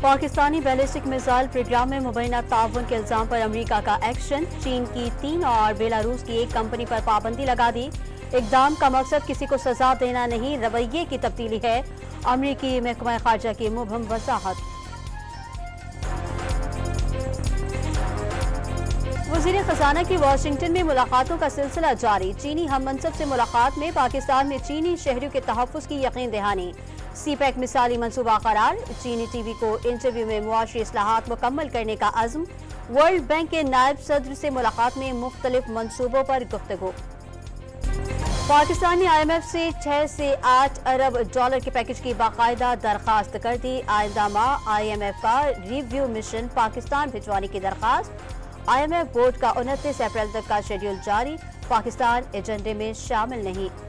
Pakistani ballistic missile programme میں مبینہ تعاون کے الزام پر امریکہ کا ایکشن، چین کی 3 اور بیلاروس کی 1 کمپنی پر پابندی لگا دی۔ اقدام کا مقصد کسی کو سزا دینا نہیں، رویے کی تبدیلی ہے، امریکی محکمہ خارجہ کی مبہم وضاحت۔ وزیر خزانہ کی واشنگٹن میں ملاقاتوں کا سلسلہ جاری، چینی ہم منصب سے ملاقات میں پاکستان میں چینی شہریوں کے تحفظ کی یقین دہانی، سی پیک مثالی منصوبہ قرار، چینی ٹی وی کو انٹرویو میں معاشی اصلاحات مکمل کرنے کا عزم، ورلڈ بینک کے نائب صدر سے ملاقات میں مختلف منصوبوں پر گفتگو۔ پاکستان نے آئی ایم ایف سے 6 سے 8 ارب ڈالر کے پیکج کی باقاعدہ درخواست کر دی، آئندہ ماہ آئی ایم ایف کا ریویو مشن پاکستان بھجوانے کی درخواست، آئی ایم ایف بورڈ کا 29 اپریل تک کا شیڈول جاری، پاکستان ایجنڈے میں شامل نہیں۔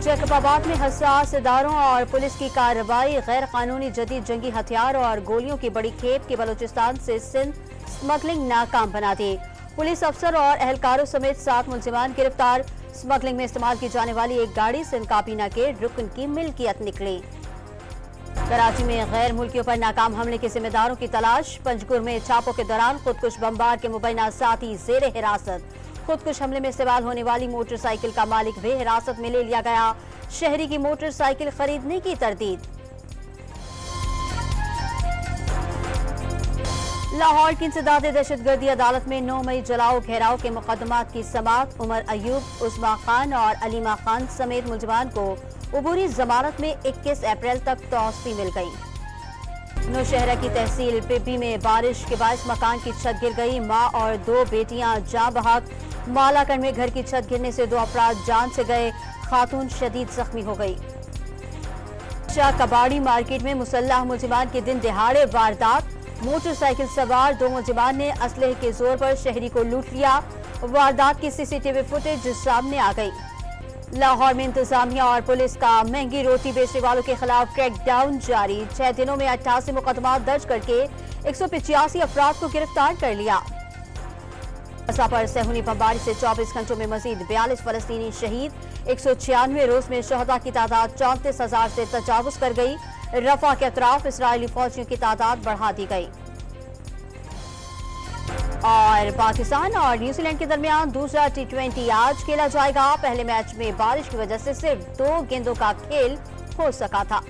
جیکب آباد میں حساس اداروں اور پولیس کی کارروائی، غیر قانونی جدید جنگی ہتھیار اور گولیوں کی بڑی کھیپ کی بلوچستان سے سندھ سمگلنگ ناکام بنا دی، پولیس افسر اور اہلکاروں سمیت 7 ملزمان گرفتار، سمگلنگ میں استعمال کی جانے والی ایک گاڑی سندھ کابینہ کے رکن کی ملکیت نکلی۔ کراچی میں غیر ملکیوں پر ناکام حملے کے ذمہ داروں کی تلاش، پنجگور میں چھاپوں کے دوران خودکش بمبار کے مبینہ ساتھی زیر حراست، خودکش حملے میں استعمال ہونے والی موٹر سائیکل کا مالک بھی حراست میں لے لیا گیا، شہری کی موٹر سائیکل خریدنے کی تردید۔ لاہور کی انسداد دہشت گردی عدالت میں 9 مئی جلاؤ گھیراؤ کے مقدمات کی سماعت، عمر ایوب، عظما خان اور علیمہ خان سمیت ملزمان کو عبوری ضمانت میں 21 اپریل تک توسیع مل گئی۔ نوشہرہ کی تحصیل پبی میں بارش کے باعث مکان کی چھت گر گئی، ماں اور 2 بیٹیاں جاں بحق، مالاکنڈ میں گھر کی چھت گرنے سے 2 افراد جان سے گئے، خاتون شدید زخمی ہو گئی۔ کباڑی مارکیٹ میں مسلح ملزمان کی دن دہاڑے واردات، موٹر سائیکل سوار 2 ملزمان نے اسلحے کے زور پر شہری کو لوٹ لیا، واردات کی سی ٹی وی فوٹیج سامنے آ گئی۔ لاہور میں انتظامیہ اور پولیس کا مہنگی روٹی بیچنے والوں کے خلاف کریک ڈاؤن جاری، 6 دنوں میں 88 مقدمات درج کر کے 185 افراد کو گرفتار کر لیا۔ غزہ پر صہیونی بمباری سے 24 گھنٹوں میں مزید 42 فلسطینی شہید، 196 روز میں شہداء کی تعداد 34,000 سے تجاوز کر گئی، رفح کے اطراف اسرائیلی فوجیوں کی تعداد بڑھا دی گئی۔ اور پاکستان اور نیوزی لینڈ کے درمیان دوسرا T20 آج کھیلا جائے گا، پہلے میچ میں بارش کی وجہ سے صرف 2 گیندوں کا کھیل ہو سکا تھا۔